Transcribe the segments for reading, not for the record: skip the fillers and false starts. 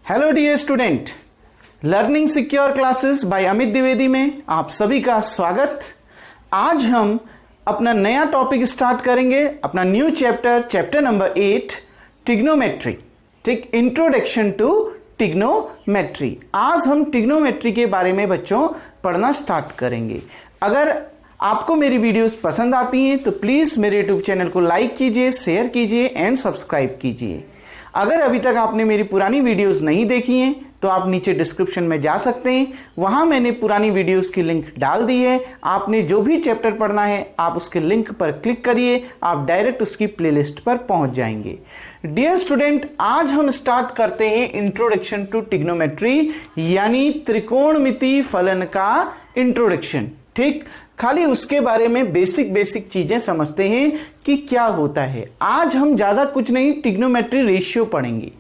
Hello dear student, learning secure classes by Amit Dwivedi में आप सभी का स्वागत। आज हम अपना नया टॉपिक स्टार्ट करेंगे, अपना न्यू चैप्टर नंबर 8 ट्रिग्नोमेट्री। ठीक, इंट्रोडक्शन टू ट्रिग्नोमेट्री। आज हम ट्रिग्नोमेट्री के बारे में बच्चों पढ़ना स्टार्ट करेंगे। अगर आपको मेरी वीडियोस पसंद आती हैं तो प्लीज मेरे यूट्यूब चैनल को लाइक कीजिए, शेयर कीजिए एंड सब्सक्राइब कीजिए। अगर अभी तक आपने मेरी पुरानी वीडियोस नहीं देखी हैं तो आप नीचे डिस्क्रिप्शन में जा सकते हैं, वहां मैंने पुरानी वीडियोस की लिंक डाल दी है। आपने जो भी चैप्टर पढ़ना है आप उसके लिंक पर क्लिक करिए, आप डायरेक्ट उसकी प्लेलिस्ट पर पहुंच जाएंगे। डियर स्टूडेंट, आज हम स्टार्ट करते हैं इंट्रोडक्शन टू ट्रिग्नोमेट्री, यानी त्रिकोणमिति फलन का इंट्रोडक्शन। ठीक, खाली उसके बारे में बेसिक चीजें समझते हैं कि क्या होता है। आज हम ज्यादा कुछ नहीं, ट्रिग्नोमेट्री रेशियो पढ़ेंगे।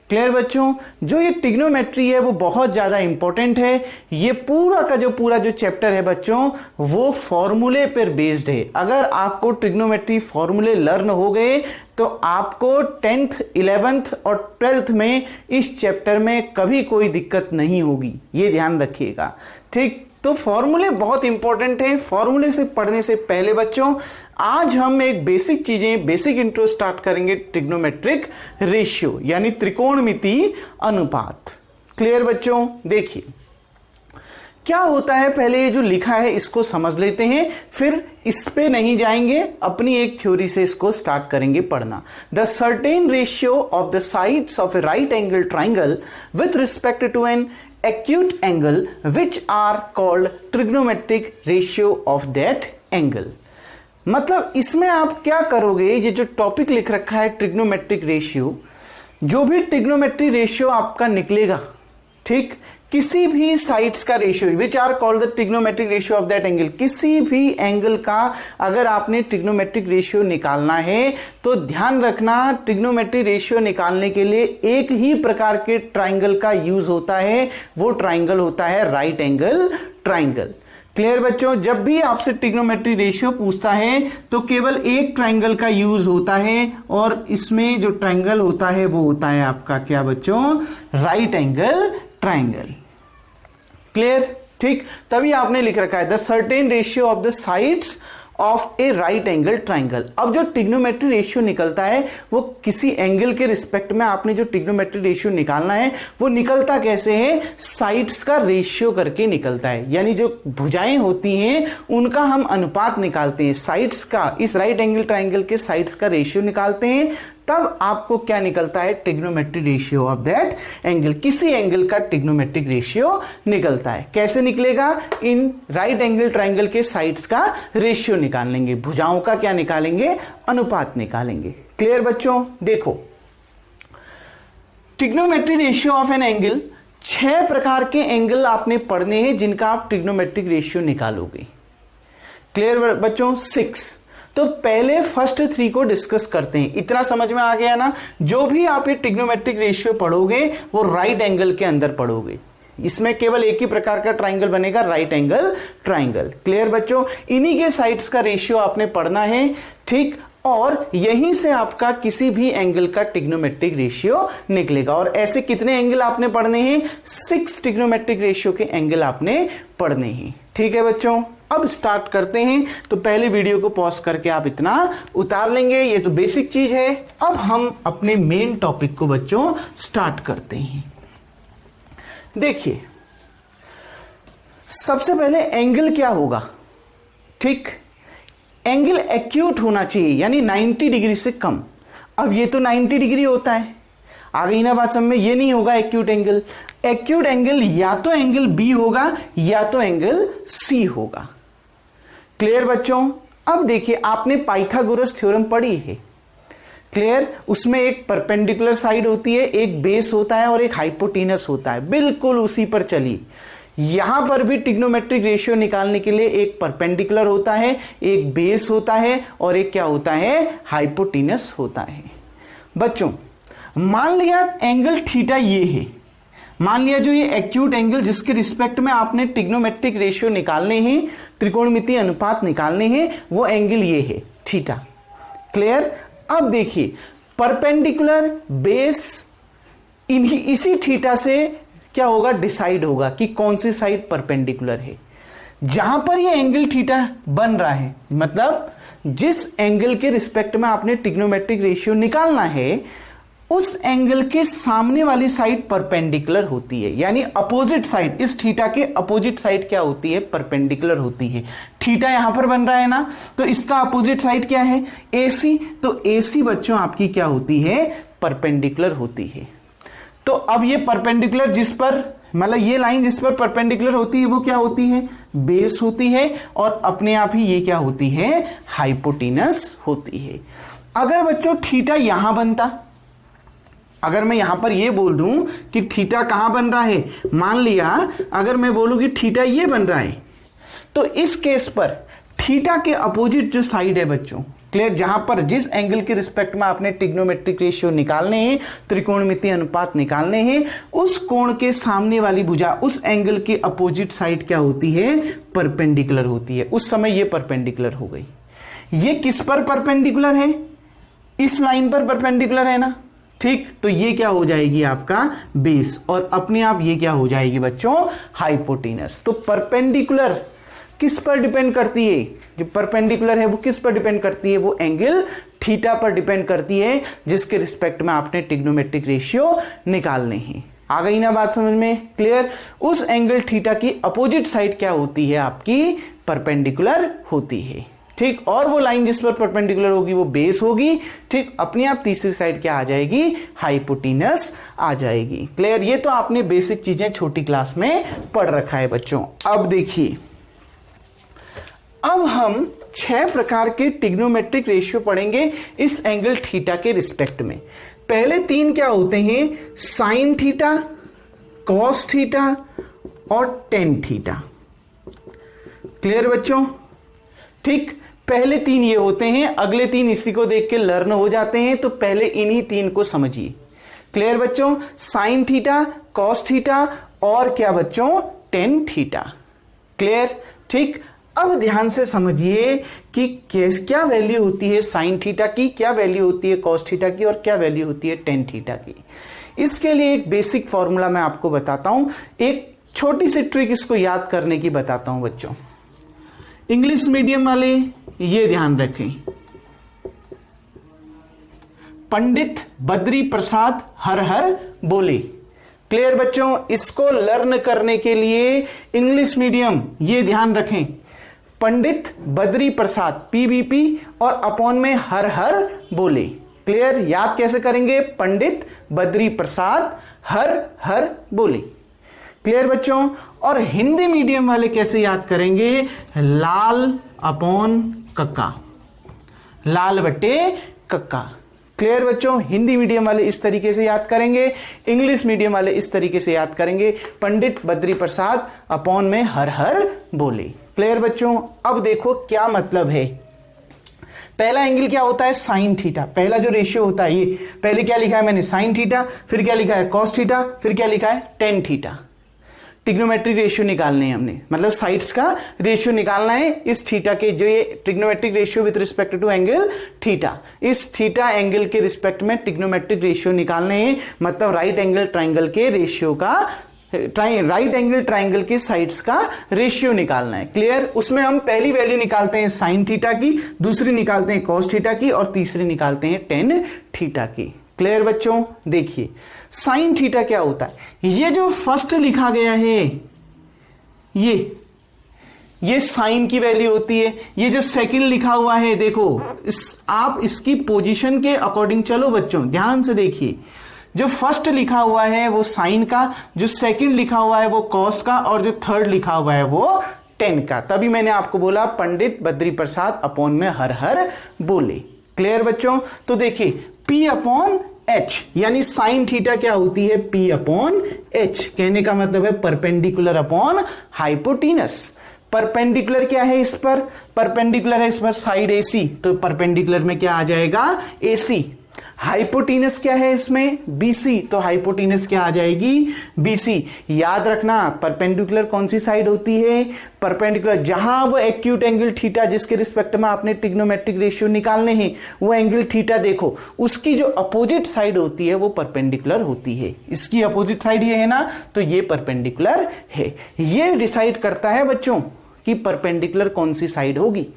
क्लियर बच्चों, जो ये ट्रिग्नोमेट्री है वो बहुत ज्यादा इंपॉर्टेंट है। ये पूरा जो चैप्टर है बच्चों वो फॉर्मूले पर बेस्ड है। अगर आपको ट्रिग्नोमेट्री फॉर्मूले लर्न हो गए तो आपको 10th 11th और 12th में इस चैप्टर में कभी कोई दिक्कत नहीं होगी, ये ध्यान रखिएगा। ठीक, तो फॉर्मूले बहुत इंपॉर्टेंट हैं। फॉर्मूले से पढ़ने से पहले बच्चों आज हम एक बेसिक इंट्रो स्टार्ट करेंगे, ट्रिग्नोमेट्रिक रेशियो यानी त्रिकोणमिति अनुपात। क्लियर बच्चों, देखिए क्या होता है, पहले ये जो लिखा है इसको समझ लेते हैं, फिर इस पे नहीं जाएंगे, अपनी एक थ्योरी से इसको स्टार्ट करेंगे पढ़ना। The certain ratio of the sides of a right angle triangle with respect to an acute angle which are called trigonometric ratio of that angle। मतलब इसमें आप क्या करोगे, ये जो टॉपिक लिख रखा है ट्रिग्नोमेट्रिक रेशियो, जो भी ट्रिग्नोमेट्री रेशियो आपका निकलेगा, ठीक, किसी भी साइड्स का ratio which are called the trigonometric ratio of that angle, किसी भी एंगल का अगर आपने ट्रिग्नोमेट्रिक रेशियो निकालना है तो ध्यान रखना, ट्रिग्नोमेट्रिक रेशियो निकालने के लिए एक ही प्रकार के ट्राइंगल का यूज होता है, वो ट्राइंगल होता है राइट एंगल ट्राइंगल। क्लियर बच्चों, जब भी आपसे ट्रिग्नोमेट्री रेशियो पूछता है तो केवल एक ट्राइंगल का यूज होता है, और इसमें जो ट्राइंगल होता है वो होता है आपका क्या बच्चों, राइट एंगल ट्राइंगल। क्लियर, ठीक, तभी आपने लिख रखा है the certain ratio of the sides of a right angle triangle. अब जो ट्रिग्नोमेट्री रेशियो निकलता है वो किसी एंगल के रिस्पेक्ट में आपने जो ट्रिग्नोमेट्री रेशियो निकालना है वो निकलता कैसे है, साइड्स का रेशियो करके निकलता है। यानी जो भुजाएं होती हैं उनका हम अनुपात निकालते हैं, साइड्स का, इस राइट एंगल ट्राइंगल के साइड्स का रेशियो निकालते हैं, तब आपको क्या निकलता है, trigonometric ratio of that angle. किसी एंगल का ट्रिग्नोमेट्रिक रेशियो निकलता है। कैसे निकलेगा, इन राइट एंगल ट्राइंगल के साइड्स का रेशियो निकाल लेंगे, भुजाओं का क्या निकालेंगे, अनुपात निकालेंगे। क्लियर बच्चों, देखो trigonometric ratio of an angle, 6 प्रकार के एंगल आपने पढ़ने हैं जिनका आप ट्रिग्नोमेट्रिक रेशियो निकालोगे। क्लियर बच्चों, 6। तो पहले फर्स्ट 3 को डिस्कस करते हैं। इतना समझ में आ गया ना, जो भी आप ये ट्रिग्नोमेट्रिक रेशियो पढ़ोगे वो राइट एंगल के अंदर पढ़ोगे। इसमें केवल एक ही प्रकार का ट्राइंगल बनेगा, राइट एंगल ट्राइंगल। क्लियर बच्चों, इन्हीं के साइड्स का रेशियो आपने पढ़ना है। ठीक, और यहीं से आपका किसी भी एंगल का ट्रिग्नोमेट्रिक रेशियो निकलेगा। और ऐसे कितने एंगल आपने पढ़ने हैं, 6 ट्रिग्नोमेट्रिक रेशियो के एंगल आपने पढ़ने हैं। ठीक है बच्चों, अब स्टार्ट करते हैं। तो पहले वीडियो को पॉज करके आप इतना उतार लेंगे, ये तो बेसिक चीज है। अब हम अपने मेन टॉपिक को बच्चों स्टार्ट करते हैं। देखिए सबसे पहले एंगल क्या होगा, ठीक, एंगल एक्यूट होना चाहिए, यानी 90 डिग्री से कम। अब ये तो 90 डिग्री होता है, आ गई ना बात समझ में, ये नहीं होगा एक्यूट एंगल। एक्यूट एंगल या तो एंगल बी होगा या तो एंगल सी होगा। क्लियर बच्चों, अब देखिए आपने पाइथागोरस थ्योरम पढ़ी है। क्लियर, उसमें एक परपेंडिकुलर साइड होती है, एक बेस होता है और एक हाइपोटेनस होता है, बिल्कुल उसी पर चलिए। यहां पर भी ट्रिग्नोमेट्रिक रेशियो निकालने के लिए एक परपेंडिकुलर होता है, एक बेस होता है और एक क्या होता है, हाइपोटेनस होता है। बच्चों मान लिया एंगल थीटा ये है, मान लिया जो ये एक्यूट एंगल जिसके रिस्पेक्ट में आपने ट्रिग्नोमेट्रिक रेशियो निकालने हैं, त्रिकोणमितीय अनुपात निकालने हैं, वो एंगल ये है थीटा। क्लियर, अब देखिए परपेंडिकुलर बेस इसी थीटा से क्या होगा, डिसाइड होगा कि कौन सी साइड परपेंडिकुलर है। जहां पर ये एंगल थीटा बन रहा है, मतलब जिस एंगल के रिस्पेक्ट में आपने ट्रिग्नोमेट्रिक रेशियो निकालना है, उस एंगल के सामने वाली साइड परपेंडिकुलर होती है, यानी अपोजिट साइड, इस थीटा के अपोजिट साइड क्या होती है, परपेंडिकुलर होती है। थीटा यहां पर बन रहा है ना, तो इसका अपोजिट साइड क्या है, AC। तो AC बच्चों आपकी क्या होती है, परपेंडिकुलर होती है। तो अब ये परपेंडिकुलर जिस पर, मतलब ये लाइन जिस पर परपेंडिकुलर होती है वो क्या होती है, बेस होती है, और अपने आप ही ये क्या होती है, हाइपोटेनस होती है। अगर बच्चों थीटा यहां बनता, अगर मैं यहां पर ये बोल दूं कि थीटा कहां बन रहा है, मान लिया अगर मैं बोलूं कि थीटा ये बन रहा है, तो इस केस पर थीटा के अपोजिट जो साइड है बच्चों, क्लियर, जहां पर जिस एंगल के रिस्पेक्ट में आपने ट्रिग्नोमेट्रिक रेशियो निकालने हैं, त्रिकोणमितीय अनुपात निकालने हैं, उस कोण के सामने वाली भुजा, उस एंगल के अपोजिट साइड क्या होती है, परपेंडिकुलर होती है। उस समय ये परपेंडिकुलर हो गई। ये किस पर परपेंडिकुलर है, इस लाइन पर परपेंडिकुलर है ना, ठीक। तो ये क्या हो जाएगी आपका बेस, और अपने आप ये क्या हो जाएगी बच्चों, हाइपोटेनस। तो परपेंडिकुलर किस पर डिपेंड करती है, जो परपेंडिकुलर है वो किस पर डिपेंड करती है, वो एंगल थीटा पर डिपेंड करती है, जिसके रिस्पेक्ट में आपने ट्रिग्नोमेट्रिक रेशियो निकालने हैं। आ गई ना बात समझ में, क्लियर। उस एंगल थीटा की अपोजिट साइड क्या होती है, आपकी परपेंडिकुलर होती है, ठीक। और वो लाइन जिस पर परपेंडिकुलर होगी वो बेस होगी, ठीक। अपने आप तीसरी साइड क्या आ जाएगी, हाइपोटेनस आ जाएगी, क्लियर। ये तो आपने बेसिक चीजें छोटी क्लास में पढ़ रखा है बच्चों। अब देखिए, अब हम 6 प्रकार के ट्रिग्नोमेट्रिक रेशियो पढ़ेंगे इस एंगल थीटा के रिस्पेक्ट में। पहले 3 क्या होते हैं, साइन थीटा, कॉस थीटा और टेन थीटा, क्लियर बच्चों, ठीक। पहले 3 ये होते हैं, अगले 3 इसी को देख के लर्न हो जाते हैं, तो पहले इन्हीं 3 को समझिए, क्लियर बच्चों। साइन थीटा, कॉस थीटा और क्या बच्चों, टेन थीटा, क्लियर, ठीक। अब ध्यान से समझिए कि क्या वैल्यू होती है साइन थीटा की, क्या वैल्यू होती है कॉस थीटा की, और क्या वैल्यू होती है टेन थीटा की। इसके लिए एक बेसिक फॉर्मूला मैं आपको बताता हूं, एक छोटी सी ट्रिक इसको याद करने की बताता हूं बच्चों। इंग्लिश मीडियम वाले ये ध्यान रखें, पंडित बद्री प्रसाद हर हर बोले, क्लियर बच्चों। इसको लर्न करने के लिए इंग्लिश मीडियम ये ध्यान रखें, पंडित बद्री प्रसाद PBP और अपॉन में हर हर बोले, क्लियर। याद कैसे करेंगे, पंडित बद्री प्रसाद हर हर बोले, क्लियर बच्चों। और हिंदी मीडियम वाले कैसे याद करेंगे, लाल अपॉन कक्का, लाल बट्टे कक्का, क्लियर बच्चों। हिंदी मीडियम वाले इस तरीके से याद करेंगे, इंग्लिश मीडियम वाले इस तरीके से याद करेंगे, पंडित बद्री प्रसाद अपॉन में हर हर बोले, क्लियर बच्चों। अब देखो क्या मतलब है, पहला एंगल क्या होता है, साइन थीटा। पहला जो रेशियो होता है ये, पहले क्या लिखा है मैंने, साइन थीटा, फिर क्या लिखा है, कॉस थीटा, फिर क्या लिखा है, टेन थीटा। ट्रिग्नोमेट्रिक रेशियो निकालने हैं हमने, मतलब साइड्स का रेशियो निकालना है इस थीटा के, जो ये trigonometric ratio with respect to angle theta, इस थीटा एंगल के रिस्पेक्ट में ट्रिग्नोमेट्रिक रेशियो निकालने हैं, मतलब राइट एंगल ट्राइंगल के रेशियो का, राइट एंगल ट्राइंगल की साइड्स का रेशियो निकालना है, क्लियर। उसमें हम पहली वैल्यू निकालते हैं साइन थीटा की, दूसरी निकालते हैं कॉस थीटा की, और तीसरी निकालते हैं टेन थीटा की, क्लियर बच्चों। देखिए साइन थीटा क्या होता है, ये जो फर्स्ट लिखा गया है ये साइन की वैल्यू होती है, ये जो सेकंड लिखा हुआ है देखो, आप इसकी पोजीशन के अकॉर्डिंग चलो बच्चों, ध्यान से देखिए। जो फर्स्ट लिखा हुआ है वो साइन का, जो सेकंड लिखा हुआ है वो कॉस का, और जो थर्ड लिखा हुआ है वो टेन का। तभी मैंने आपको बोला पंडित बद्री प्रसाद अपॉन में हर हर बोले, क्लियर बच्चों। तो देखिए P अपॉन H, यानी साइन थीटा क्या होती है, P अपॉन H, कहने का मतलब है परपेंडिकुलर अपॉन हाइपोटेनस। परपेंडिकुलर क्या है इस पर, परपेंडिकुलर है इस पर साइड AC, तो परपेंडिकुलर में क्या आ जाएगा AC। हाइपोटीनस क्या है इसमें, BC, तो हाइपोटीनस क्या आ जाएगी, BC। याद रखना परपेंडिकुलर कौन सी साइड होती है, परपेंडिकुलर जहां वो एक्यूट एंगल थीटा जिसके रिस्पेक्ट में आपने ट्रिग्नोमेट्रिक रेशियो निकालने हैं, वो एंगल थीटा देखो, उसकी जो अपोजिट साइड होती है वो परपेंडिकुलर होती है। इसकी अपोजिट साइड ये है ना, तो ये परपेंडिकुलर है। ये डिसाइड करता है बच्चों कि परपेंडिकुलर कौन सी साइड होगी।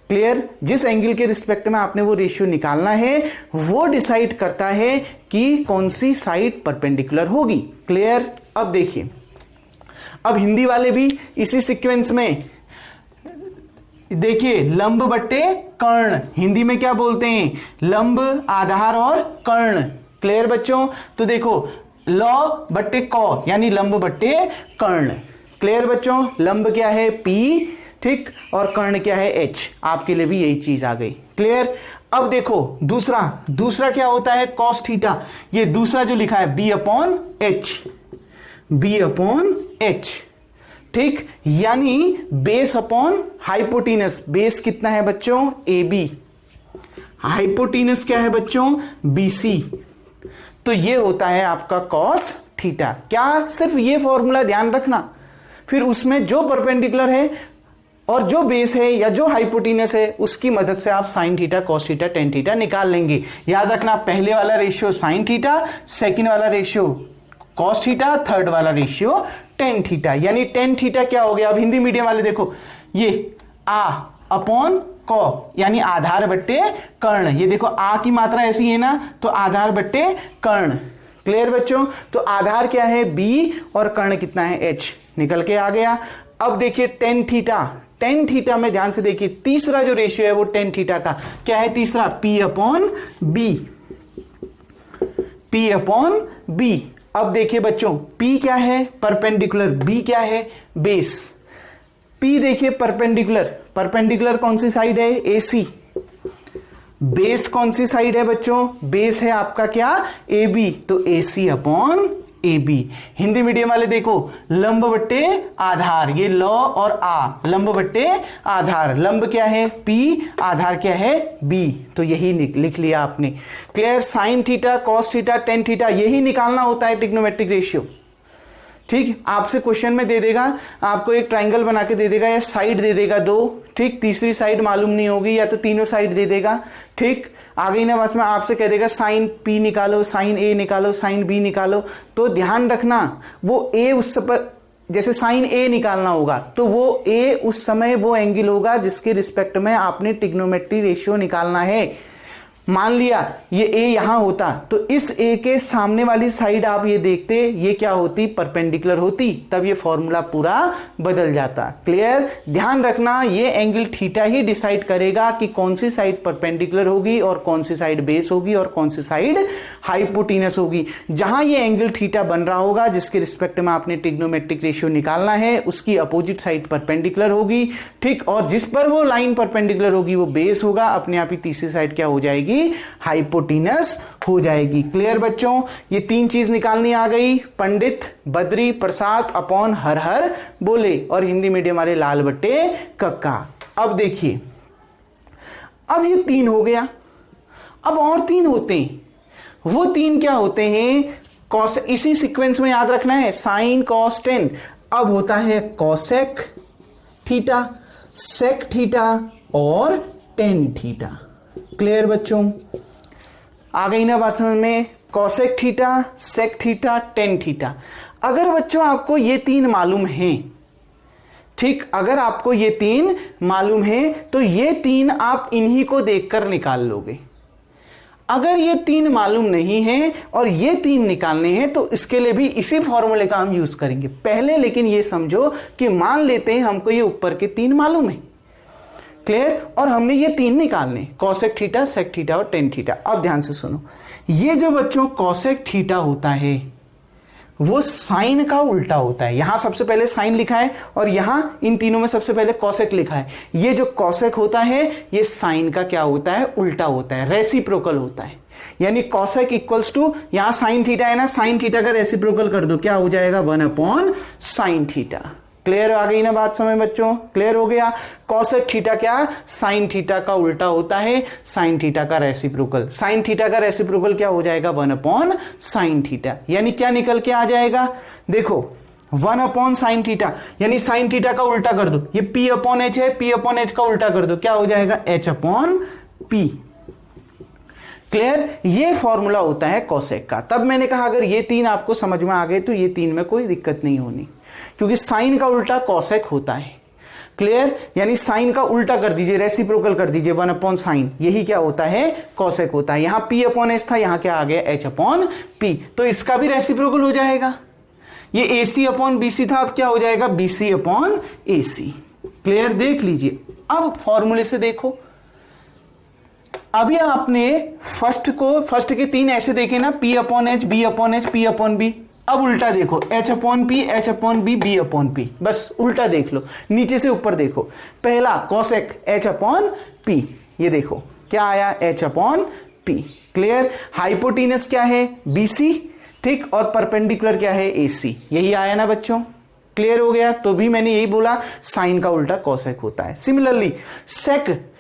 क्लियर, जिस एंगल के रिस्पेक्ट में आपने वो रेशियो निकालना है वो डिसाइड करता है कि कौन सी साइड परपेंडिकुलर होगी। क्लियर, अब देखिए, अब हिंदी वाले भी इसी सीक्वेंस में देखिए, लंब बट्टे कर्ण, हिंदी में क्या बोलते हैं, लंब, आधार और कर्ण। क्लियर बच्चों, तो देखो लौ बट्टे कौ यानी लंब बट्टे कर्ण। क्लियर बच्चों, लंब क्या है P, ठीक, और कर्ण क्या है H। आपके लिए भी यही चीज आ गई। क्लियर, अब देखो दूसरा क्या होता है कॉस थीटा, ये दूसरा जो लिखा है B अपॉन H, ठीक, यानी बेस अपॉन हाइपोटीनस। बेस कितना है बच्चों, AB, हाइपोटीनस क्या है बच्चों, BC, तो ये होता है आपका कॉस थीटा। क्या, सिर्फ ये फॉर्मूला ध्यान रखना, फिर उसमें जो परपेंडिकुलर है और जो बेस है या जो हाइपोटीनस है उसकी मदद से आप sine theta, cos theta, tan theta निकाल लेंगे। याद रखना पहले वाला रेशियो साइन थीटा, सेकंड वाला रेशियो कॉस थीटा, थर्ड वाला रेशियो टेन थीटा। यानी टेन थीटा क्या हो गया, अब हिंदी मीडियम वाले देखो, ये आ अपॉन कौ यानी आधार बट्टे कर्ण। ये देखो आ की मात्रा ऐसी है ना, तो आधार बट्टे कर्ण। क्लियर बच्चों, तो आधार क्या है B और कर्ण कितना है H, निकल के आ गया। अब देखिए टेन थीटा में ध्यान से देखिए, तीसरा जो रेशियो है वो टेन थीटा का क्या है, तीसरा P अपॉन B। अब देखिए बच्चों, P क्या है परपेंडिकुलर, B क्या है बेस। P देखिए परपेंडिकुलर कौन सी साइड है, AC। बेस कौन सी साइड है बच्चों, बेस है आपका क्या, AB, तो AC upon AB। Hindi medium वाले देखो, लंब बट्टे आधार, ये लौ और आ, लंब बट्टे आधार, लंब क्या है P, आधार क्या है B, तो यही लिख लिया आपने। Clear, sine theta, cos theta, tan theta, यही निकालना होता है ट्रिग्नोमेट्रिक रेशियो। ठीक, आपसे क्वेश्चन में दे देगा, आपको एक ट्राइंगल बना के दे देगा या साइड दे देगा दो, ठीक, तीसरी साइड मालूम नहीं होगी या तो तीनों साइड दे देगा। ठीक, आ गई ना बस में आपसे कह देगा साइन P निकालो, साइन A निकालो, साइन B निकालो, तो ध्यान रखना वो A उस पर, जैसे साइन A निकालना होगा तो वो A उस समय वो एंगल होगा जिसके रिस्पेक्ट में आपने ट्रिग्नोमेट्री रेशियो निकालना है। मान लिया ये A यहां होता तो इस A के सामने वाली साइड आप ये देखते, ये क्या होती, परपेंडिकुलर होती, तब ये फॉर्मूला पूरा बदल जाता। क्लियर, ध्यान रखना ये एंगल थीटा ही डिसाइड करेगा कि कौन सी साइड परपेंडिकुलर होगी और कौन सी साइड बेस होगी और कौन सी साइड हाइपोटीनस होगी। जहां ये एंगल थीटा बन रहा होगा जिसके रिस्पेक्ट में आपने ट्रिग्नोमेट्रिक रेशियो निकालना है उसकी अपोजिट साइड परपेंडिकुलर होगी। ठीक, और जिस पर वो लाइन परपेंडिकुलर होगी वो बेस होगा, अपने आप ही तीसरी साइड क्या हो जाएगी, हाइपोटीनस हो जाएगी। क्लियर बच्चों, ये तीन चीज निकालनी आ गई, पंडित बद्री प्रसाद अपॉन हर हर बोले और हिंदी मीडियम वाले लाल बट्टे कक्का। अब देखिए, अब ये तीन हो गया, अब और तीन होते हैं। वो तीन क्या होते हैं, कॉस, इसी सीक्वेंस में याद रखना है, साइन कॉस टेन। अब होता है कॉसेक थीटा, सेक थीटा और टेन थीटा। क्लियर बच्चों, आ गई ना बात समझ में, cosec theta, sec theta, tan theta. अगर बच्चों आपको ये तीन मालूम हैं, ठीक, अगर आपको ये तीन मालूम है तो ये तीन आप इन्हीं को देखकर निकाल लोगे। अगर ये तीन मालूम नहीं है और ये तीन निकालने हैं तो इसके लिए भी इसी फॉर्मूले का हम यूज करेंगे पहले। लेकिन ये समझो कि मान लेते हैं हमको ये ऊपर के तीन मालूम है, क्लियर, और हमने ये तीन निकालने, कॉसेक थीटा, सेक थीटा और टेन थीटा। अब ध्यान से सुनो, ये जो बच्चों कॉसेक थीटा होता है वो साइन का उल्टा होता है। यहां सबसे पहले साइन लिखा है और यहां इन तीनों में सबसे पहले कॉसेक लिखा है। ये जो कॉसेक होता है ये साइन का क्या होता है, उल्टा होता है, रेसिप्रोकल होता है। यानी कॉसेक इक्वल्स टू, यहां साइन थीटा है ना, साइन थीटा का रेसिप्रोकल कर दो, क्या हो जाएगा, 1 अपॉन साइन थीटा। क्लियर आ गई ना बात समझ बच्चों? क्लियर हो गया? कॉसेक थीटा क्या? साइन थीटा का उल्टा होता है, साइन थीटा का रेसिप्रोकल। साइन थीटा का रेसिप्रोकल क्या हो जाएगा? 1/sin theta. यानी क्या निकल के आ जाएगा? देखो 1/sin थीटा, यानी साइन थीटा का उल्टा कर दो, ये P/H है, P/H का उल्टा कर दो, क्या हो जाएगा? H/P। क्लियर? ये फॉर्मूला होता है कॉसेक का। तब मैंने कहा अगर ये तीन आपको समझ में आ गए तो ये तीन में कोई दिक्कत नहीं होनी, क्योंकि साइन का उल्टा कॉसेक होता है। क्लियर? यानी साइन का उल्टा कर दीजिए, रेसिप्रोकल कर दीजिए, 1/sin, यही क्या होता है? कॉसेक होता है। यहां P/H था, यहां क्या आ गया? H/P। तो इसका भी रेसिप्रोकल हो जाएगा। ये AC/BC था, अब क्या हो जाएगा? BC/AC। क्लियर? देख लीजिए। अब फॉर्मूले से देखो, अभी आपने फर्स्ट के तीन ऐसे देखे ना, P/H, B/H, P/B। अब उल्टा देखो, H/P, H/B, B/P। बस उल्टा देख लो, नीचे से ऊपर देखो। पहला कॉसेक H/P, ये देखो क्या आया? H/P। क्लियर? हाइपोटेनस क्या है? BC, ठीक, और परपेंडिकुलर क्या है? AC। यही आया ना बच्चों? क्लियर हो गया? तो भी मैंने यही बोला, साइन का उल्टा कॉसेक होता है। सिमिलरली सेक,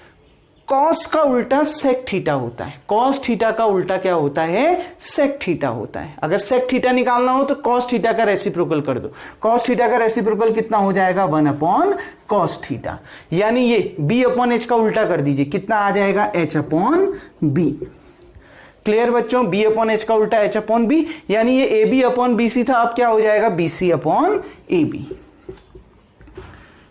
कॉस का उल्टा सेक थीटा होता है। कॉस थीटा का उल्टा क्या होता है? सेक थीटा होता है। अगर सेक थीटा निकालना हो तो कॉस थीटा का रेसिप्रोकल कर दो। कॉस थीटा का रेसिप्रोकल कितना हो जाएगा? 1/cos theta. यानी ये B/H का उल्टा कर दीजिए, कितना आ जाएगा? H/B। क्लियर बच्चों? B/H का उल्टा H/B, यानी ये AB/BC था, अब क्या हो जाएगा? BC/AB।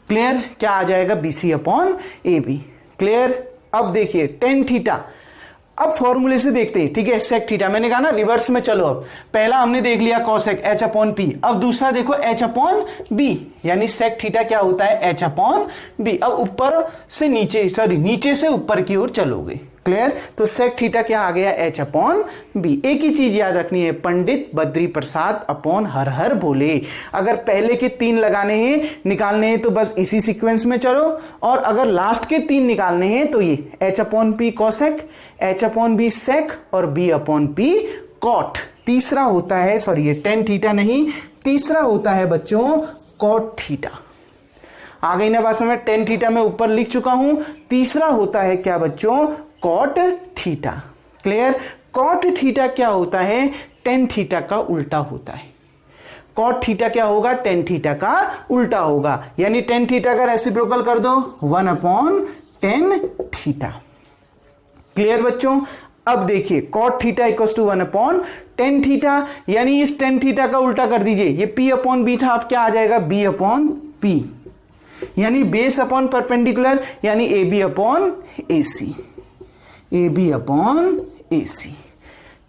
क्लियर? क्या आ जाएगा? BC/AB। क्लियर? अब देखिए tan थीटा, अब फॉर्मूले से देखते हैं, ठीक है? सेक थीटा, मैंने कहा ना रिवर्स में चलो। अब पहला हमने देख लिया कॉसेक H/P, अब दूसरा देखो H/B, यानी सेक थीटा क्या होता है? H/B। अब ऊपर से नीचे, सॉरी नीचे से ऊपर की ओर चलोगे। क्लियर? तो सेक थीटा क्या आ गया? H/B। एक ही चीज याद रखनी है, पंडित बद्री प्रसाद अपॉन हर हर भोले। अगर पहले के तीन लगाने हैं, निकालने हैं, तो बस इसी सीक्वेंस में चलो, और अगर लास्ट के तीन निकालने हैं तो ये H/P कॉसेक, H/B सेक और B/P कॉट। तीसरा होता है, सॉरी ये tan थीटा नहीं, तीसरा होता है बच्चों कॉट थीटा। आ गई ना बात समझ? tan थीटा मैं ऊपर लिख चुका हूं, तीसरा होता है क्या बच्चों? Cot theta. Clear? Cot theta क्या होता है? tan थीटा का उल्टा होता है। कॉट थीटा क्या होगा? tan थीटा का उल्टा होगा। यानी tan थीटा का रेसिप्रोकल कर दो, 1/tan थीटा। क्लियर बच्चों? अब देखिए cot theta equals to 1/tan theta, यानी इस tan थीटा का उल्टा कर दीजिए, ये P/B था, अब क्या आ जाएगा? B/P, यानी बेस अपॉन परपेंडिकुलर, यानी AB/AC। AB/AC।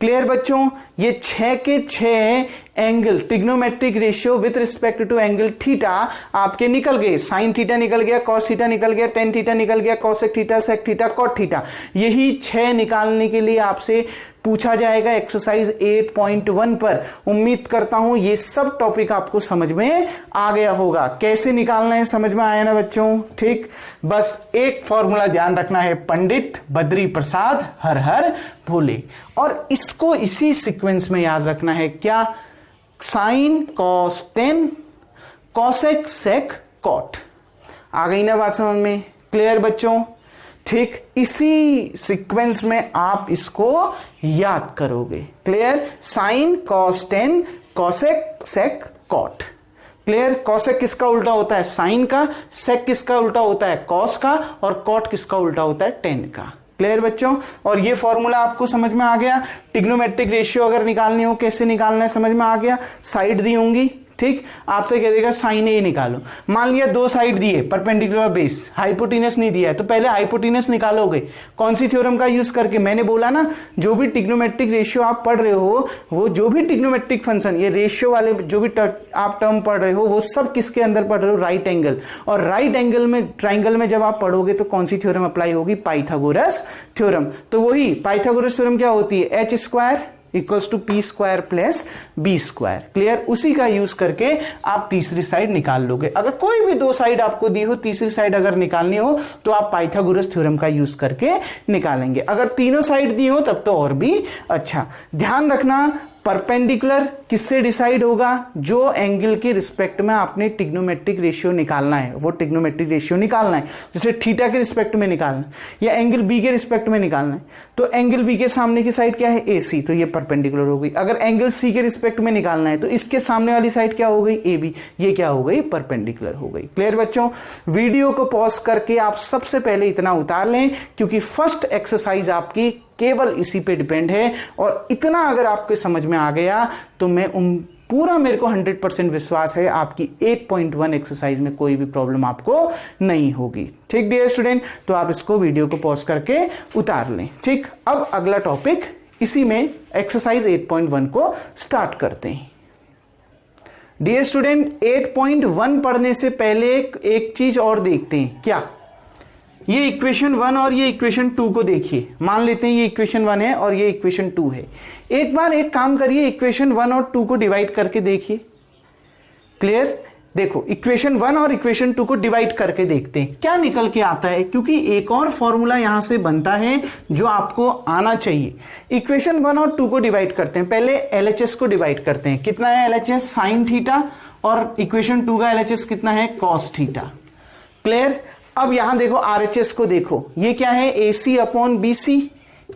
क्लियर बच्चों? ये 6 के 6 angle trigonometric ratio with respect to angle theta आपके निकल गए। साइन थीटा निकल गया, कॉस थीटा निकल गया, tan थीटा निकल गया, cosec theta, sec theta, cot theta. यही 6 निकालने के लिए आपसे पूछा जाएगा एक्सरसाइज 8.1 पर। उम्मीद करता हूं ये सब टॉपिक आपको समझ में आ गया होगा। कैसे निकालना है समझ में आया ना बच्चों? ठीक, बस एक फॉर्मूला ध्यान रखना है, पंडित बद्री प्रसाद हर हर भोले, और इसको इसी सीक्वेंस में याद रखना है। क्या? Sine cos tan, cosec sec cot. आ गई ना बात समझ में? क्लियर बच्चों? ठीक, इसी सीक्वेंस में आप इसको याद करोगे। Clear? Sine cos tan, cosec sec cot. Clear? Cosec किसका उल्टा होता है? साइन का। सेक किसका उल्टा होता है? कॉस का। और कॉट किसका उल्टा होता है? टेन का। क्लियर बच्चों? और ये फॉर्मूला आपको समझ में आ गया। ट्रिग्नोमेट्रिक रेशियो अगर निकालनी हो कैसे निकालना है समझ में आ गया। साइड दी होंगी, ठीक, आपसे कह देगा साइन ए निकालो। मान लिया दो साइड दिए परपेंडिकुलर बेस, हाइपोटेनस नहीं दिया है, तो पहले हाइपोटेनस निकालोगे कौन सी थ्योरम का यूज करके? मैंने बोला ना, जो भी ट्रिग्नोमेट्रिक रेशियो आप पढ़ रहे हो, वो जो भी ट्रिग्नोमेट्रिक फंक्शन, ये रेशियो वाले जो भी आप टर्म पढ़ रहे हो, वो सब किसके अंदर पढ़ रहे हो? Right angle. और राइट एंगल में, ट्राइंगल में जब आप पढ़ोगे तो कौन सी थ्योरम अप्लाई होगी? Pythagoras theorem. तो वही पाइथागोरस थ्योरम क्या होती है? H square equals to P square plus B square. Clear? उसी का यूज करके आप तीसरी साइड निकाल लोगे। अगर कोई भी दो साइड आपको दी हो, तीसरी साइड अगर निकालनी हो तो आप पाइथागोरस थ्योरम का यूज करके निकालेंगे। अगर तीनों साइड दी हो तब तो और भी अच्छा। ध्यान रखना, परपेंडिकुलर किससे डिसाइड होगा? जो एंगल के रिस्पेक्ट में आपने ट्रिग्नोमेट्रिक रेशियो निकालना है, वो ट्रिग्नोमेट्रिक रेशियो निकालना है। जैसे थीटा के रिस्पेक्ट में निकालना है या एंगल बी के रिस्पेक्ट में निकालना है, तो एंगल बी के सामने की साइड क्या है? AC, तो ये परपेंडिकुलर हो गई। अगर एंगल सी के रिस्पेक्ट में निकालना है तो इसके सामने वाली साइड क्या हो गई? AB, ये क्या हो गई? परपेंडिकुलर हो गई। क्लियर बच्चों? वीडियो को पॉज करके आप सबसे पहले इतना उतार लें, क्योंकि फर्स्ट एक्सरसाइज आपकी केवल इसी पे डिपेंड है, और इतना अगर आपके समझ में आ गया तो मेरे को 100% विश्वास है आपकी 8.1 एक्सरसाइज में कोई भी प्रॉब्लम आपको नहीं होगी। ठीक डियर स्टूडेंट, तो आप इसको वीडियो को पॉज करके उतार लें। ठीक, अब अगला टॉपिक इसी में एक्सरसाइज 8.1 को स्टार्ट करते हैं। डियर स्टूडेंट, 8.1 पढ़ने से पहले एक चीज और देखते हैं। क्या? ये इक्वेशन 1 और ये इक्वेशन 2 को देखिए। मान लेते हैं ये इक्वेशन 1 है और ये इक्वेशन 2 है। एक बार एक काम करिए, इक्वेशन 1 और 2 को डिवाइड करके देखिए। क्लियर? देखो, इक्वेशन 1 और इक्वेशन 2 को डिवाइड करके देखते हैं क्या निकल के आता है, क्योंकि एक और फॉर्मूला यहां से बनता है जो आपको आना चाहिए। इक्वेशन 1 और 2 को डिवाइड करते हैं। पहले LHS को डिवाइड करते हैं। कितना है LHS? साइन थीटा, और इक्वेशन 2 का LHS कितना है? Cos theta. क्लियर? अब यहां देखो RHS को देखो, ये क्या है? AC upon BC,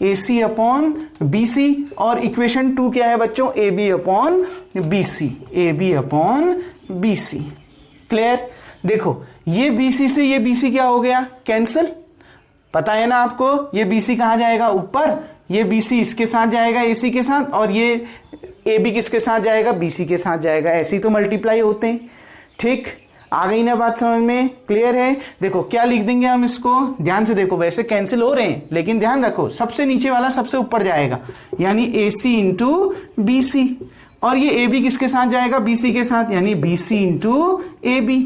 AC upon BC, और इक्वेशन 2 क्या है बच्चों? AB upon BC, AB upon BC। Clear? देखो, ये BC से ये BC क्या हो गया? कैंसिल। पता है ना आपको, ये BC कहां जाएगा? ऊपर। ये BC इसके साथ जाएगा AC के साथ, और ये AB किसके साथ जाएगा? BC के साथ जाएगा। ऐसे ही तो मल्टीप्लाई होते हैं। ठीक, आ गई ना बात समझ में? क्लियर है? देखो क्या लिख देंगे हम इसको, ध्यान से देखो। वैसे कैंसिल हो रहे हैं, लेकिन ध्यान रखो, सबसे नीचे वाला सबसे ऊपर जाएगा, यानी AC इंटू BC, और ये AB किसके साथ जाएगा? BC के साथ, यानी BC इंटू AB।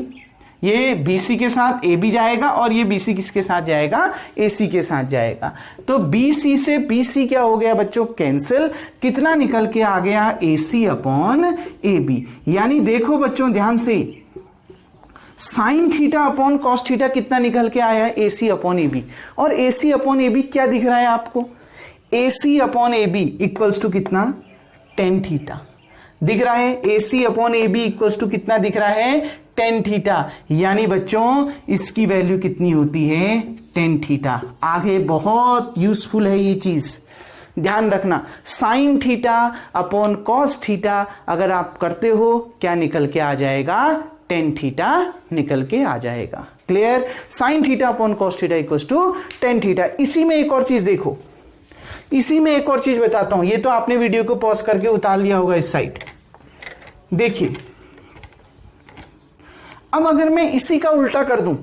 ये BC के साथ AB जाएगा, और ये BC किसके साथ जाएगा? AC के साथ जाएगा। तो BC से BC क्या हो गया बच्चों? कैंसिल। कितना निकल के आ गया? AC upon AB। यानी देखो बच्चों ध्यान से, sine theta upon cos theta कितना निकल के आया है? AC upon AB। और AC अपॉन AB क्या दिख रहा है आपको? AC upon AB equals to कितना? टेन थीटा दिख रहा है। AC upon AB equals to कितना दिख रहा है? Tan theta. यानी बच्चों इसकी वैल्यू कितनी होती है? Tan theta. आगे बहुत यूजफुल है ये चीज, ध्यान रखना। Sign theta upon cos theta अगर आप करते हो, क्या निकल के आ जाएगा? टेन थीटा निकल के आ जाएगा। Clear? Sine theta upon cos theta equals to tan theta. इसी में एक और चीज देखो, इसी में एक और चीज बताता हूं। ये तो आपने वीडियो को पॉज करके उतार लिया होगा इस साइड। देखिए, अब अगर मैं इसी का उल्टा कर दूं,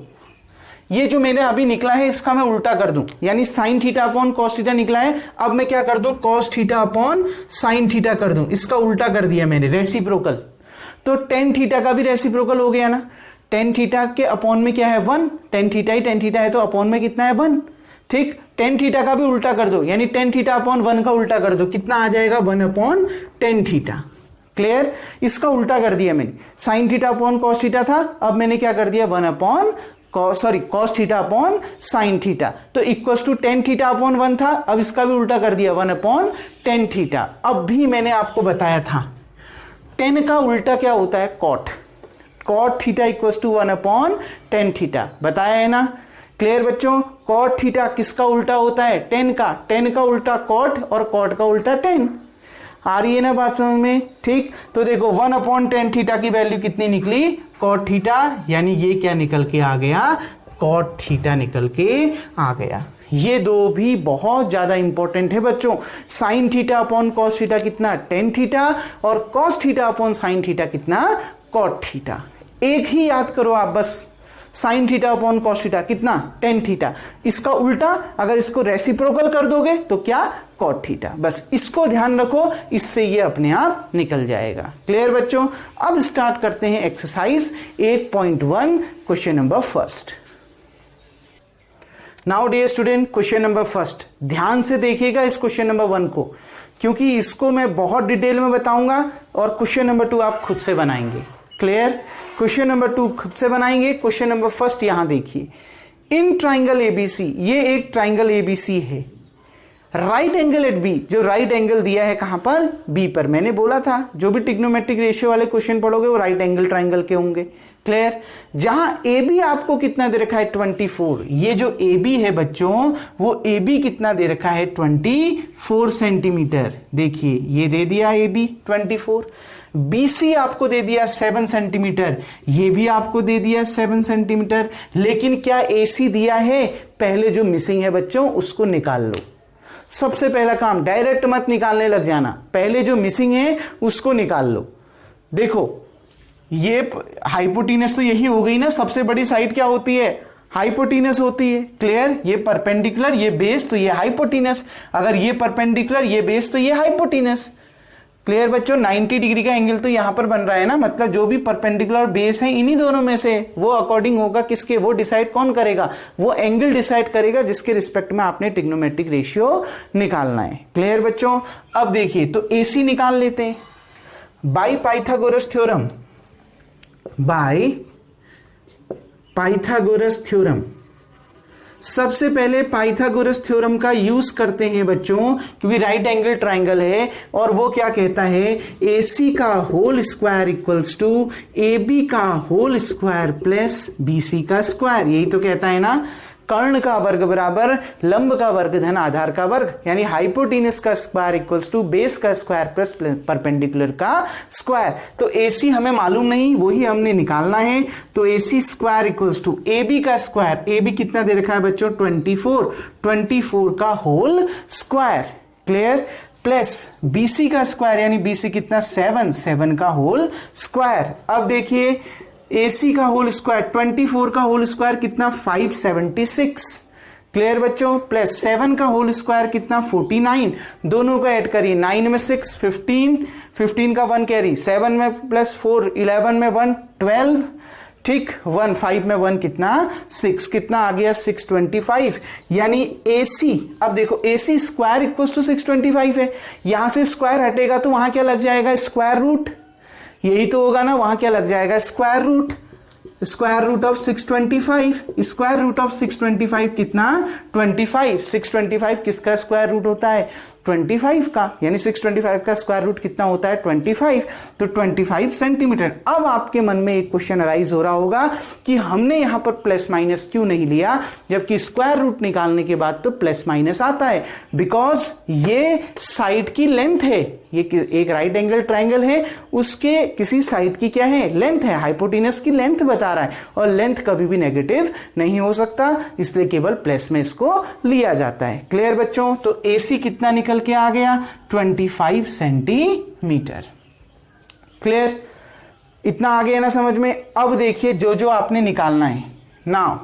ये जो मैंने अभी निकला है इसका मैं उल्टा कर दूं, यानी sign theta upon cos theta निकला है, अब मैं क्या कर दूं? Cos theta upon sine theta कर दूं। इसका उल्टा कर दिया मैंने, रेसिप्रोकल। तो टेन थीटा का भी रेसिप्रोकल हो गया ना। टेन थीटा के अपॉन में क्या है? 1। टेन थीटा ही टेन थीटा है, तो अपॉन में कितना है? 1। ठीक, टेन थीटा का भी उल्टा कर दो, यानी टेन थीटा अपॉन 1 का उल्टा कर दो, कितना आ जाएगा? 1 अपॉन टेन थीटा। क्लियर? इसका उल्टा कर दिया मैंने। Sine theta upon cos theta था, अब मैंने क्या कर दिया? 1 upon cos theta upon sine theta. तो equals to tan theta upon 1 था, अब इसका भी उल्टा कर दिया, 1 अपॉन टेन थीटा। अब भी मैंने आपको बताया था 10 का उल्टा क्या होता है? Cot. Cot theta equals to 1 upon tan theta, बताया है ना? क्लियर बच्चों? कॉट थीटा किसका उल्टा होता है? 10 का। 10 का उल्टा कॉट, और कॉट का उल्टा 10। आ रही है ना बात समझ में? ठीक, तो देखो 1 अपॉन टेन थीटा की वैल्यू कितनी निकली? Cot theta. यानी ये क्या निकल के आ गया? कॉट थीटा निकल के आ गया। ये दो भी बहुत ज्यादा इंपॉर्टेंट है बच्चों। Sine theta upon cos theta कितना? टेन थीटा, और cos theta upon sine theta कितना? Cot theta. एक ही याद करो आप बस, sine theta upon cos theta कितना? Tan theta. इसका उल्टा अगर इसको रेसिप्रोकल कर दोगे तो क्या? Cot theta. बस इसको ध्यान रखो, इससे ये अपने आप निकल जाएगा। क्लियर बच्चों? अब स्टार्ट करते हैं exercise 8.1, question number first. Now dear student, question number first, ध्यान से देखिएगा इस क्वेश्चन नंबर 1 को, क्योंकि इसको मैं बहुत डिटेल में बताऊंगा, और क्वेश्चन नंबर 2 आप खुद से बनाएंगे। क्लियर? क्वेश्चन नंबर 2 खुद से बनाएंगे। क्वेश्चन नंबर फर्स्ट यहां देखिए, इन ट्राइंगल ABC, ये एक ट्राइंगल ABC है, राइट एंगल एट बी, जो राइट एंगल दिया है कहां पर, बी पर। मैंने बोला था जो भी ट्रिग्नोमेट्रिक रेशियो वाले क्वेश्चन पढ़ोगे वो राइट एंगल ट्राइंगल के होंगे। क्लियर। जहां ए बी आपको कितना दे रखा है 24, ये जो ए बी है बच्चों वो ए बी कितना दे रखा है 24 सेंटीमीटर। देखिए ये दे दिया ए बी 24, BC आपको दे दिया 7 सेंटीमीटर, ये भी आपको दे दिया 7 सेंटीमीटर। लेकिन क्या AC दिया है, पहले जो मिसिंग है बच्चों उसको निकाल लो। सबसे पहला काम, डायरेक्ट मत निकालने लग जाना, पहले जो मिसिंग है उसको निकाल लो। देखो ये हाइपोटीनस तो यही हो गई ना, सबसे बड़ी साइड क्या होती है, हाइपोटीनस होती है। क्लियर। ये परपेंडिकुलर, ये बेस, तो ये हाइपोटीनस। अगर ये परपेंडिकुलर, ये बेस, तो ये हाइपोटीनस। क्लियर बच्चों। 90 डिग्री का एंगल तो यहां पर बन रहा है ना, मतलब जो भी परपेंडिकुलर बेस है इन्हीं दोनों में से, वो अकॉर्डिंग होगा किसके, वो डिसाइड कौन करेगा, वो एंगल डिसाइड करेगा जिसके रिस्पेक्ट में आपने ट्रिग्नोमेट्रिक रेशियो निकालना है। क्लियर बच्चों। अब देखिए तो AC निकाल लेते हैं by Pythagoras theorem, by Pythagoras theorem. सबसे पहले पाइथागोरस थ्योरम का यूज करते हैं बच्चों, क्योंकि राइट एंगल ट्राइंगल है और वो क्या कहता है, AC का whole square equals to AB का होल स्क्वायर प्लस BC का स्क्वायर। यही तो कहता है ना, कर्ण का वर्ग बराबर लंब का वर्ग धन आधार का वर्ग, यानी हाइपोटीनस का स्क्वायर इक्वल्स टू बेस का स्क्वायर प्लस परपेंडिकुलर का स्क्वायर। तो AC हमें मालूम नहीं, वही हमने निकालना है। तो AC square equals to AB का स्क्वायर, AB कितना दे रखा है बच्चों 24 का whole square. Clear. Plus BC का स्क्वायर, यानी BC कितना 7 का होल स्क्वायर। अब देखिए AC का होल स्क्वायर 24 का होल स्क्वायर कितना 576। क्लियर बच्चों। प्लस 7 का होल स्क्वायर कितना 49, दोनों का ऐड करिए, 9 में 6 15 का 1 कैरी, 7 में प्लस 4 11 में 1 12, ठीक, 1 5 में 1 कितना 6, कितना आ गया 625। यानी AC, अब देखो AC स्क्वायर इक्वल टू 625 है, यहां से स्क्वायर हटेगा तो वहां क्या लग जाएगा, स्क्वायर रूट। यही तो होगा ना, वहां क्या लग जाएगा, square root of 625। Square root of 625 कितना 25। 625 किसका स्क्वायर रूट होता है 25 का, यानी 625 का स्क्वायर रूट कितना होता है 25, तो 25 सेंटीमीटर। अब आपके मन में एक क्वेश्चन अराइज हो रहा होगा कि हमने यहां पर प्लस माइनस क्यों नहीं लिया, जबकि स्क्वायर रूट निकालने के बाद तो प्लस माइनस आता है। बिकॉज ये साइड की लेंथ है, ये एक राइट एंगल ट्राइंगल है, उसके किसी साइड की क्या है, लेंथ है, हाइपोटेनस की लेंथ बता रहा है, और लेंथ कभी भी नेगेटिव नहीं हो सकता, इसलिए केवल प्लस में इसको लिया जाता है। क्लियर बच्चों। तो AC कितना निकल के आ गया 25 सेंटीमीटर। क्लियर। इतना आ गया ना समझ में। अब देखिए जो जो आपने निकालना है, नाउ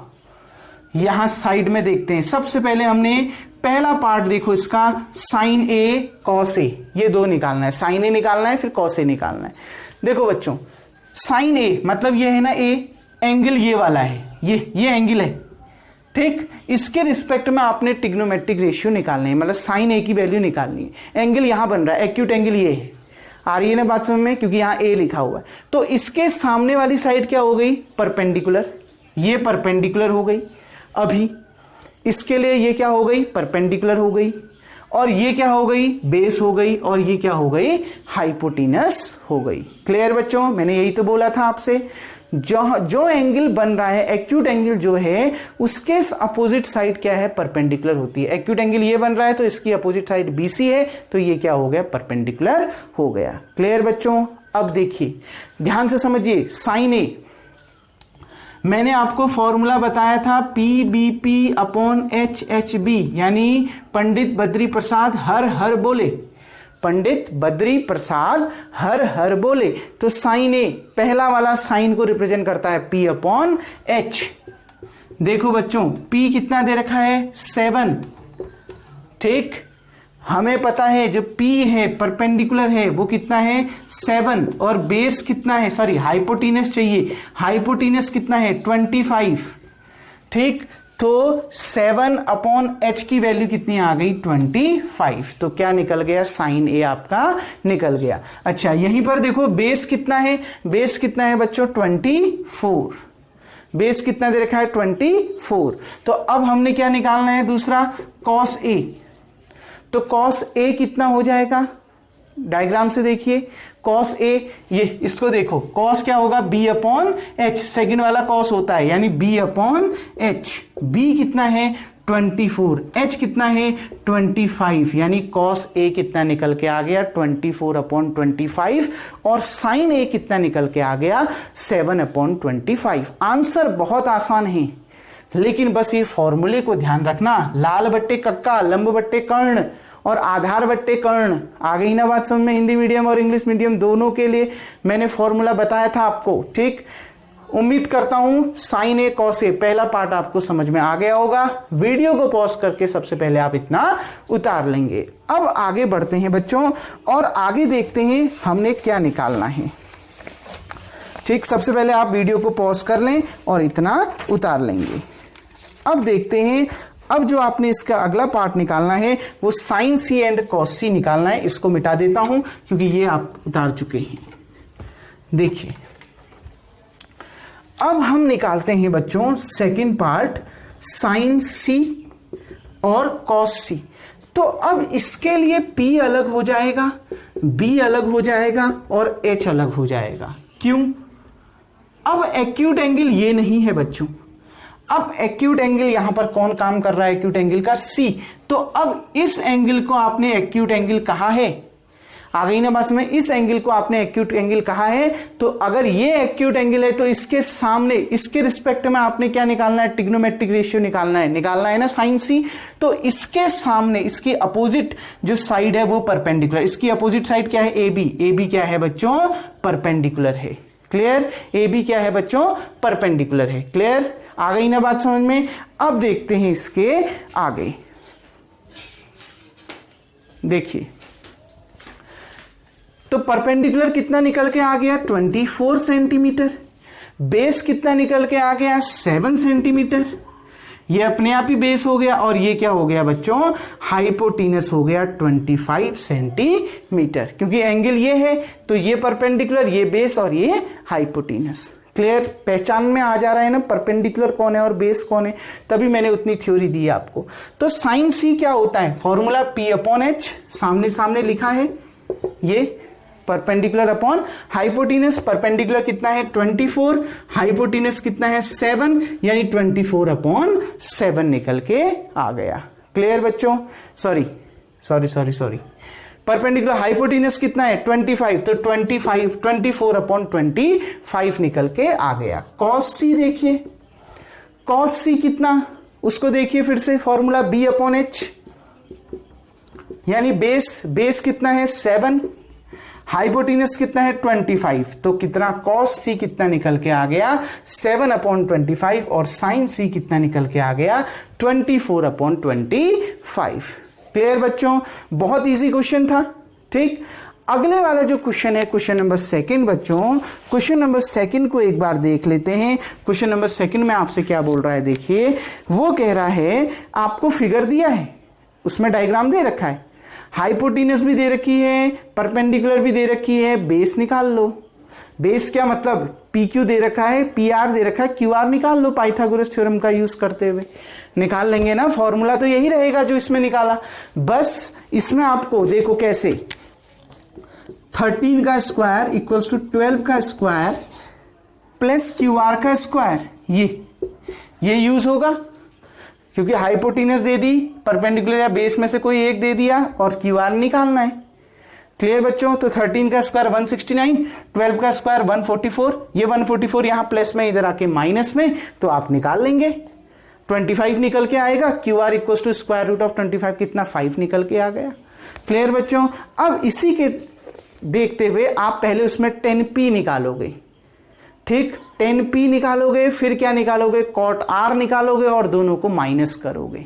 यहां साइड में देखते हैं। सबसे पहले हमने पहला पार्ट देखो इसका, साइन A कॉस A, ये दो निकालना है, साइन A निकालना है फिर कॉस A निकालना है। देखो बच्चों साइन A मतलब ये है ना A, एंगल ये वाला है, ये एंगल है, ठीक। इसके रिस्पेक्ट में आपने ट्रिग्नोमेट्रिक रेशियो निकालनी है, मतलब साइन A की वैल्यू निकालनी है। एंगल यहां बन रहा है, एक्यूट एंगल ये है, आ रही है ना बात समझ में, क्योंकि यहां A लिखा हुआ है। तो इसके सामने वाली साइड क्या हो गई, परपेंडिकुलर, ये परपेंडिकुलर हो गई। अभी इसके लिए ये क्या हो गई, परपेंडिकुलर हो गई, और ये क्या हो गई, बेस हो गई, और ये क्या हो गई, हाइपोटेनस हो गई। क्लियर बच्चों। मैंने यही तो बोला था आपसे, जो एंगल बन रहा है, एक्यूट एंगल जो है, उसके अपोजिट साइड क्या है, परपेंडिकुलर होती है। एक्यूट एंगल ये बन रहा है तो इसकी अपोजिट साइड BC है, तो ये क्या हो गया, परपेंडिकुलर हो गया। क्लियर बच्चों। अब देखिए ध्यान से समझिए, साइन A मैंने आपको फॉर्मूला बताया था PBP/HHB, यानी पंडित बद्री प्रसाद हर हर बोले, पंडित बद्री प्रसाद हर हर बोले। तो साइन A पहला वाला साइन को रिप्रेजेंट करता है P/H। देखो बच्चों P कितना दे रखा है 7, ठीक। हमें पता है जो P है परपेंडिकुलर है वो कितना है 7, और बेस कितना है, सॉरी हाइपोटेनस चाहिए, हाइपोटेनस कितना है 25, ठीक। तो 7/H की वैल्यू कितनी आ गई 25, तो क्या निकल गया, साइन A आपका निकल गया। अच्छा यहीं पर देखो बेस कितना है, बेस कितना है बच्चों 24, बेस कितना दे रखा है 24। तो अब हमने क्या निकालना है दूसरा, कॉस A। तो कॉस ए कितना हो जाएगा, डायग्राम से देखिए कॉस ए, ये इसको देखो कॉस क्या होगा, बी अपॉन एच, सेकेंड वाला कॉस होता है यानी बी अपॉन एच। बी कितना है 24, एच कितना है 25, यानी कॉस ए कितना निकल के आ गया 24 अपॉन 25, और साइन ए कितना निकल के आ गया 7 अपॉन 25। आंसर बहुत आसान है, लेकिन बस ये फॉर्मूले को ध्यान रखना, लाल बट्टे कक्का, लंब बट्टे कर्ण और आधार बट्टे कर्ण। आ गई ना बात समझ में, हिंदी मीडियम और इंग्लिश मीडियम दोनों के लिए मैंने फॉर्मूला बताया था आपको, ठीक। उम्मीद करता हूं साइन ए कॉस ए पहला पार्ट आपको समझ में आ गया होगा। वीडियो को पॉज करके सबसे पहले आप इतना उतार लेंगे। अब आगे बढ़ते हैं बच्चों, और आगे देखते हैं हमने क्या निकालना है, ठीक। सबसे पहले आप वीडियो को पॉज कर लें और इतना उतार लेंगे। अब देखते हैं, अब जो आपने इसका अगला पार्ट निकालना है वो साइन सी एंड कॉस सी निकालना है। इसको मिटा देता हूं क्योंकि ये आप उतार चुके हैं। देखिए अब हम निकालते हैं बच्चों सेकंड पार्ट, साइन सी और कॉस सी। तो अब इसके लिए P अलग हो जाएगा, B अलग हो जाएगा और H अलग हो जाएगा। क्यों? अब एक्यूट एंगल ये नहीं है बच्चों, अब एक्यूट एंगल यहां पर कौन काम कर रहा है, एक्यूट एंगल का C। तो अब इस एंगल को आपने एक्यूट एंगल कहा है, आ गई ना बात में, इस एंगल को आपने एक्यूट एंगल कहा है। तो अगर ये एक्यूट एंगल है तो इसके सामने, इसके रिस्पेक्ट में आपने क्या निकालना है, ट्रिग्नोमेट्रिक रेशियो निकालना है ना साइन सी। तो इसके सामने, इसकी अपोजिट जो साइड है वो परपेंडिकुलर, इसकी अपोजिट साइड क्या है, ए बी क्या है बच्चों, परपेंडिकुलर है। क्लियर? ए बी क्या है बच्चों, परपेंडिकुलर है। क्लियर? आ गई ना बात समझ में। अब देखते हैं इसके आगे, देखिए तो परपेंडिकुलर कितना निकल के आ गया 24 सेंटीमीटर, बेस कितना निकल के आ गया 7 सेंटीमीटर, ये अपने आप ही बेस हो गया, और ये क्या हो गया बच्चों, हाइपोटीनस हो गया 25 सेंटीमीटर, क्योंकि एंगल ये है तो ये परपेंडिकुलर, ये बेस और ये हाइपोटीनस। क्लियर? पहचान में आ जा रहा है ना परपेंडिकुलर कौन है और बेस कौन है, तभी मैंने उतनी थ्योरी दी आपको। तो साइन सी क्या होता है, फॉर्मूला P अपॉन एच, सामने सामने लिखा है, ये परपेंडिकुलर अपॉन हाइपोटीनस। परपेंडिकुलर कितना है 24, हाइपोटीनस कितना है 7, यानी 24 अपॉन 7 निकल के आ गया। क्लियर बच्चों? सॉरी, परपेंडिकुलर हाइपोटीनस कितना है 25, तो 24 अपॉन 25 निकल के आ गया। कॉस सी देखिए, कॉस सी कितना, उसको देखिए फिर से, फॉर्मूला B अपॉन एच, यानी बेस कितना है 7, हाइपोटीनस कितना है 25, तो कितना कॉस सी कितना निकल के आ गया 7 अपॉन 25, और साइन सी कितना निकल के आ गया 24 अपॉन 25। क्लियर बच्चों? बहुत इजी क्वेश्चन था, ठीक। अगले वाला जो क्वेश्चन है क्वेश्चन नंबर 2 बच्चों, क्वेश्चन नंबर 2 को एक बार देख लेते हैं। क्वेश्चन नंबर 2 में आपसे क्या बोल रहा है, देखिए वो कह रहा है आपको फिगर दिया है, उसमें डायग्राम दे रखा है, हाइपोटीनस भी दे रखी है, परपेंडिकुलर भी दे रखी है, बेस निकाल लो। बेस क्या मतलब, PQ दे रखा है, PR दे रखा है, QR निकाल लो, पाइथागोरस थ्योरम का यूज करते हुए निकाल लेंगे ना। फॉर्मूला तो यही रहेगा जो इसमें निकाला, बस इसमें आपको देखो कैसे, 13 का स्क्वायर इक्वल्स टू 12 का स्क्वायर प्लस QR का स्क्वायर, ये यूज होगा, क्योंकि हाइपोटीनस दे दी, परपेंडिकुलर या बेस में से कोई एक दे दिया, और QR निकालना है। क्लियर बच्चों? तो 13 का स्क्वायर 169, 12 का स्क्वायर 144, ये 144 यहां प्लस में, इधर आके माइनस में, तो आप निकाल लेंगे, 25 निकल के आएगा। QR equals to square root of 25 कितना 5 निकल के आ गया। क्लियर बच्चों? अब इसी के देखते हुए आप पहले उसमें 10P निकालोगे, ठीक, 10P निकालोगे, फिर क्या निकालोगे, कॉट R निकालोगे और दोनों को माइनस करोगे।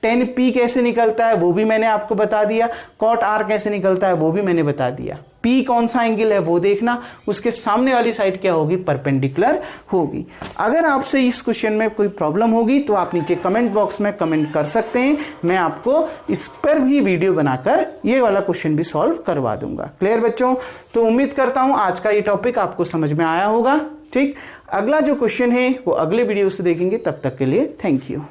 10P कैसे निकलता है वो भी मैंने आपको बता दिया, कॉट R कैसे निकलता है वो भी मैंने बता दिया। P कौन सा एंगल है वो देखना, उसके सामने वाली साइड क्या होगी, परपेंडिकुलर होगी। अगर आपसे इस क्वेश्चन में कोई प्रॉब्लम होगी तो आप नीचे कमेंट बॉक्स में कमेंट कर सकते हैं, मैं आपको इस पर भी वीडियो बनाकर ये वाला क्वेश्चन भी सॉल्व करवा दूंगा। क्लियर बच्चों? तो उम्मीद करता हूं आज का ये टॉपिक आपको समझ में आया होगा, ठीक। अगला जो क्वेश्चन है वो अगले वीडियो से देखेंगे, तब तक के लिए थैंक यू।